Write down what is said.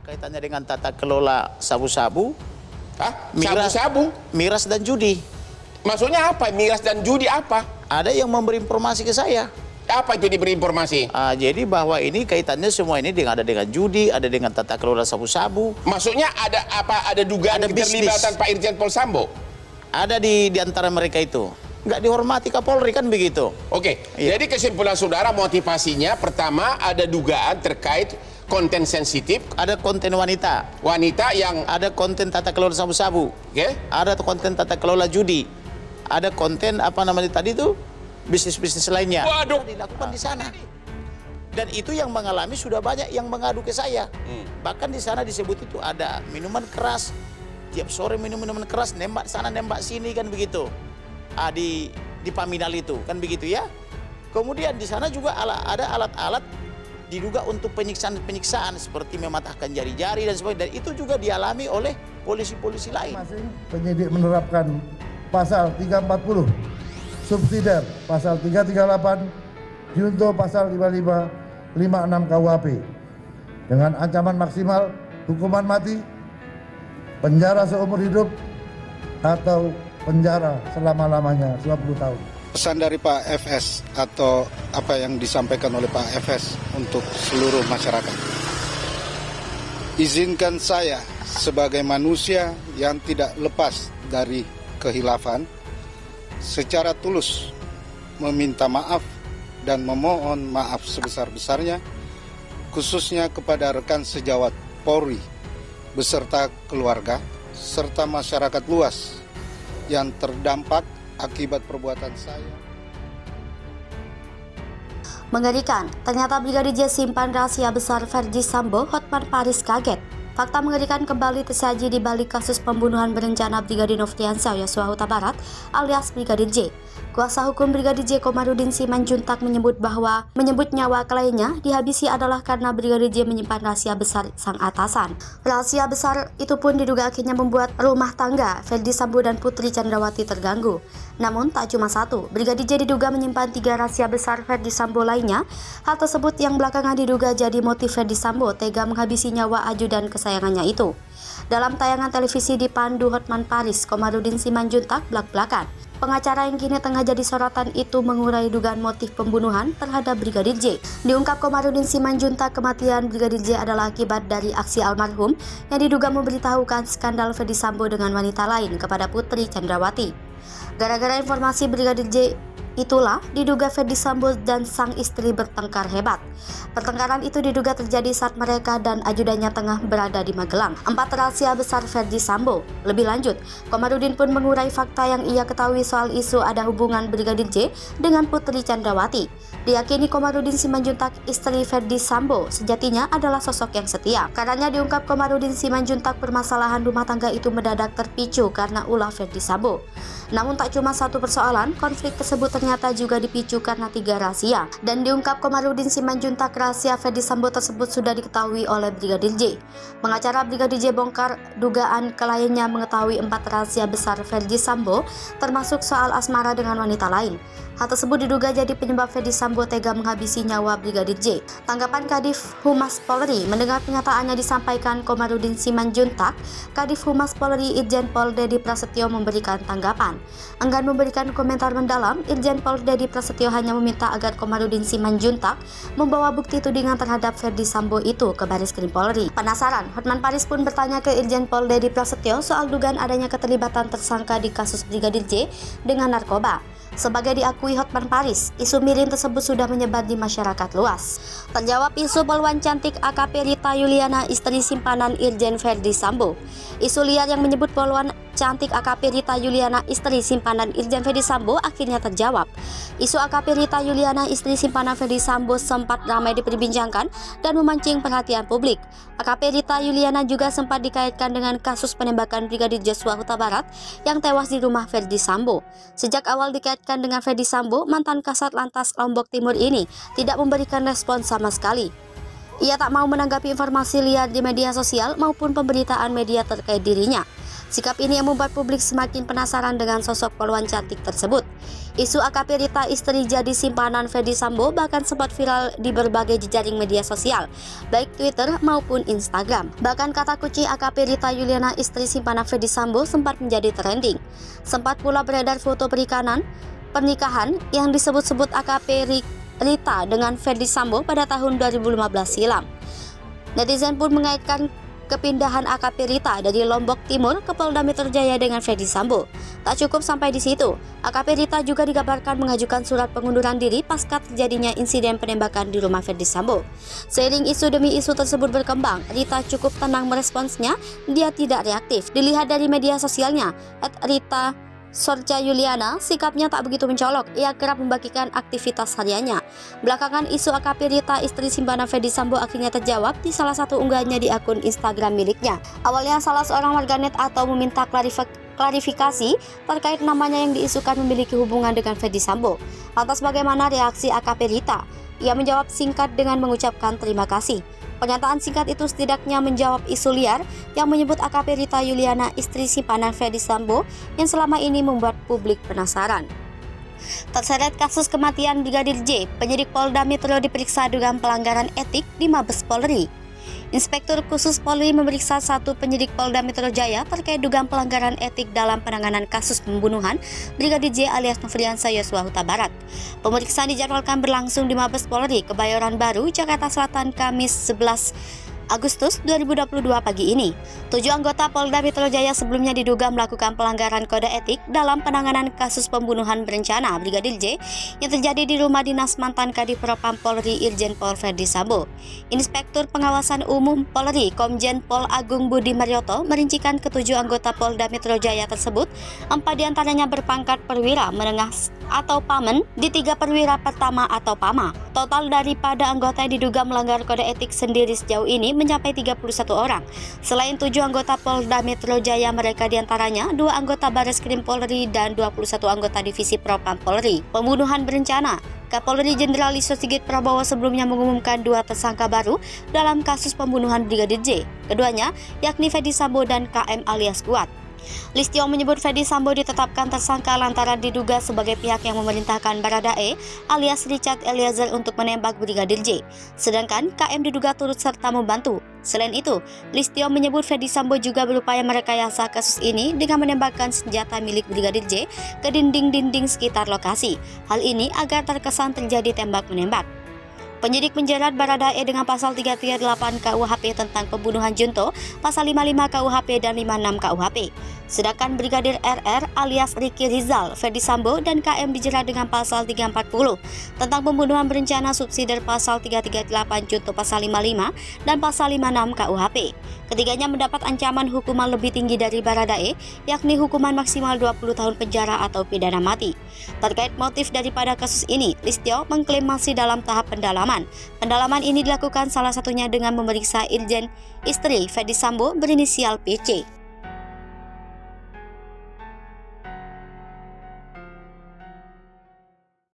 kaitannya dengan tata kelola sabu-sabu, Hah? miras, Sabu-sabu? miras dan judi. Maksudnya apa? Miras dan judi apa? Ada yang memberi informasi ke saya. Apa itu diberi informasi? Jadi bahwa ini kaitannya semua ini ada dengan judi, ada dengan tata kelola sabu-sabu. Maksudnya ada apa? Ada dugaan Ada keterlibatan bisnis. Pak Irjen Pol Sambo? Ada di antara mereka itu. Nggak dihormati Kapolri kan begitu. Oke, Iya. jadi kesimpulan saudara motivasinya pertama ada dugaan terkait konten sensitif Ada konten wanita, wanita yang ada konten tata kelola sabu-sabu, oke, ada konten tata kelola judi, ada konten apa namanya tadi itu bisnis-bisnis lainnya. Waduh. Dilakukan di sana. Dan itu yang mengalami sudah banyak yang mengadu ke saya. Bahkan di sana disebut itu ada minuman keras. Tiap sore minum minuman keras, nembak sana nembak sini kan begitu. Di Paminal itu kan begitu ya. Kemudian di sana juga ada alat-alat diduga untuk penyiksaan seperti mematahkan jari-jari dan sebagainya. Dan itu juga dialami oleh polisi-polisi lain. Masing penyidik menerapkan pasal 340, subsidiar pasal 338, junto pasal 55, 56 KUHP dengan ancaman maksimal hukuman mati, penjara seumur hidup, atau penjara selama-lamanya 20 tahun. Pesan dari Pak FS atau apa yang disampaikan oleh Pak FS untuk seluruh masyarakat. Izinkan saya sebagai manusia yang tidak lepas dari kehilafan secara tulus meminta maaf dan memohon maaf sebesar-besarnya khususnya kepada rekan sejawat Polri beserta keluarga serta masyarakat luas yang terdampak akibat perbuatan saya. Mengerikan, ternyata Brigadir J simpan rahasia besar Ferdi Sambo. Hotman Paris kaget. Fakta mengerikan kembali tersaji di balik kasus pembunuhan berencana Brigadir Nofriansah Yosua Huta Barat alias Brigadir J. Kuasa hukum Brigadir J Komarudin Simanjuntak menyebut bahwa nyawa kliennya dihabisi adalah karena Brigadir J menyimpan rahasia besar sang atasan. Rahasia besar itu pun diduga akhirnya membuat rumah tangga Ferdi Sambo dan Putri Chandrawati terganggu. Namun tak cuma satu, Brigadir J diduga menyimpan 3 rahasia besar Ferdi Sambo lainnya. Hal tersebut yang belakangan diduga jadi motif Ferdi Sambo tega menghabisi nyawa ajudan kesayangannya itu. Dalam tayangan televisi dipandu Hotman Paris, Komarudin Simanjuntak belak-belakan. Pengacara yang kini tengah jadi sorotan itu mengurai dugaan motif pembunuhan terhadap Brigadir J. Diungkap Komarudin Simanjuntak, kematian Brigadir J adalah akibat dari aksi almarhum yang diduga memberitahukan skandal Ferdi Sambo dengan wanita lain kepada Putri Chandrawati. Gara-gara informasi Brigadir J itulah diduga Ferdi Sambo dan sang istri bertengkar hebat. Pertengkaran itu diduga terjadi saat mereka dan ajudannya tengah berada di Magelang. 4 rahasia besar Ferdi Sambo. Lebih lanjut, Komarudin pun mengurai fakta yang ia ketahui soal isu ada hubungan Brigadir J dengan Putri Chandrawati. Diyakini Komarudin Simanjuntak, istri Ferdi Sambo sejatinya adalah sosok yang setia. Karena diungkap Komarudin Simanjuntak, permasalahan rumah tangga itu mendadak terpicu karena ulah Ferdi Sambo. Namun tak cuma satu persoalan, konflik tersebut ternyata juga dipicu karena 3 rahasia. Dan diungkap Komarudin Simanjuntak, rahasia Ferdi Sambo tersebut sudah diketahui oleh Brigadir J. Pengacara Brigadir J bongkar dugaan kliennya mengetahui 4 rahasia besar Ferdi Sambo, termasuk soal asmara dengan wanita lain. Hal tersebut diduga jadi penyebab Ferdi Sambo tega menghabisi nyawa Brigadir J. Tanggapan Kadif Humas Polri mendengar pernyataannya disampaikan Komarudin Simanjuntak, Kadif Humas Polri Irjen Pol Dedi Prasetyo memberikan tanggapan. Enggan memberikan komentar mendalam, Irjen Pol Dedi Prasetyo hanya meminta agar Komarudin Simanjuntak membawa bukti tudingan terhadap Ferdi Sambo itu ke Bareskrim Polri. Penasaran, Hotman Paris pun bertanya ke Irjen Pol Dedi Prasetyo soal dugaan adanya keterlibatan tersangka di kasus Brigadir J dengan narkoba. Sebagai diakui Hotman Paris, isu miring tersebut sudah menyebar di masyarakat luas. Terjawab isu poluan cantik AKP Rita Yuliana, istri simpanan Irjen Ferdi Sambo. Isu liar yang menyebut poluan cantik AKP Rita Yuliana, istri simpanan Irjen Ferdi Sambo akhirnya terjawab. Isu AKP Rita Yuliana, istri simpanan Ferdi Sambo sempat ramai diperbincangkan dan memancing perhatian publik. AKP Rita Yuliana juga sempat dikaitkan dengan kasus penembakan Brigadir Joshua Huta Barat yang tewas di rumah Ferdi Sambo. Sejak awal dikaitkan dengan Ferdi Sambo, mantan Kasat Lantas Lombok Timur ini tidak memberikan respon sama sekali. Ia tak mau menanggapi informasi liar di media sosial maupun pemberitaan media terkait dirinya. Sikap ini yang membuat publik semakin penasaran dengan sosok poluan cantik tersebut. Isu AKP Rita istri jadi simpanan Ferdy Sambo bahkan sempat viral di berbagai jejaring media sosial, baik Twitter maupun Instagram. Bahkan kata kunci AKP Rita Yuliana istri simpanan Ferdy Sambo sempat menjadi trending. Sempat pula beredar foto pernikahan yang disebut-sebut AKP Rita dengan Ferdy Sambo pada tahun 2015 silam. Netizen pun mengaitkan kepindahan AKP Rita dari Lombok Timur ke Polda Metro Jaya dengan Ferdy Sambo. Tak cukup sampai di situ, AKP Rita juga dikabarkan mengajukan surat pengunduran diri pasca terjadinya insiden penembakan di rumah Ferdy Sambo. Seiring isu demi isu tersebut berkembang, Rita cukup tenang meresponsnya, dia tidak reaktif. Dilihat dari media sosialnya, @Rita Sorcha Yuliana, sikapnya tak begitu mencolok, ia kerap membagikan aktivitas hariannya. Belakangan isu AKP Rita istri simpanan Ferdy Sambo akhirnya terjawab di salah satu unggahannya di akun Instagram miliknya. Awalnya salah seorang warganet atau meminta klarifikasi terkait namanya yang diisukan memiliki hubungan dengan Ferdy Sambo. Lantas bagaimana reaksi AKP Rita? Ia menjawab singkat dengan mengucapkan terima kasih. Pernyataan singkat itu setidaknya menjawab isu liar yang menyebut AKP Rita Yuliana istri simpanan Ferdy Sambo yang selama ini membuat publik penasaran. Terseret kasus kematian Brigadir J, penyidik Polda Metro diperiksa dugaan pelanggaran etik di Mabes Polri. Inspektur Khusus Polri memeriksa satu penyidik Polda Metro Jaya terkait dugaan pelanggaran etik dalam penanganan kasus pembunuhan Brigadir J alias Nofriansah Yosua Huta Barat. Pemeriksaan dijadwalkan berlangsung di Mabes Polri, Kebayoran Baru, Jakarta Selatan, Kamis 11 Agustus 2022 pagi ini. 7 anggota Polda Metro Jaya sebelumnya diduga melakukan pelanggaran kode etik dalam penanganan kasus pembunuhan berencana Brigadir J yang terjadi di rumah dinas mantan Kadif Propam Polri Irjen Pol Ferdy Sambo. Inspektur Pengawasan Umum Polri Komjen Pol Agung Budi Marioto merincikan ketujuh anggota Polda Metro Jaya tersebut, 4 diantaranya berpangkat perwira menengah atau pamen di 3 perwira pertama atau pama. Total daripada anggota yang diduga melanggar kode etik sendiri sejauh ini mencapai 31 orang. Selain 7 anggota Polda Metro Jaya, mereka diantaranya 2 anggota Bareskrim Polri dan 21 anggota Divisi Propam Polri. Pembunuhan berencana. Kapolri Jenderal Listio Sigit Prabowo sebelumnya mengumumkan 2 tersangka baru dalam kasus pembunuhan Brigadir J. Keduanya yakni Ferdy Sambo dan KM alias Kuat. Listio menyebut Ferdy Sambo ditetapkan tersangka lantaran diduga sebagai pihak yang memerintahkan Baradae alias Richard Eliezer untuk menembak Brigadir J. Sedangkan KM diduga turut serta membantu. Selain itu, Listio menyebut Ferdy Sambo juga berupaya merekayasa kasus ini dengan menembakkan senjata milik Brigadir J ke dinding-dinding sekitar lokasi. Hal ini agar terkesan terjadi tembak-menembak. Penyidik menjerat Baradae dengan pasal 338 KUHP tentang pembunuhan junto, pasal 55 KUHP dan 56 KUHP. Sedangkan Brigadir RR alias Ricky Rizal, Ferdy Sambo dan KM dijerat dengan pasal 340 tentang pembunuhan berencana subsidiar pasal 338 junto pasal 55 dan pasal 56 KUHP. Ketiganya mendapat ancaman hukuman lebih tinggi dari Baradae, yakni hukuman maksimal 20 tahun penjara atau pidana mati. Terkait motif daripada kasus ini, Listio mengklaim masih dalam tahap pendalaman. Pendalaman ini dilakukan salah satunya dengan memeriksa Irjen istri Ferdy Sambo berinisial PC.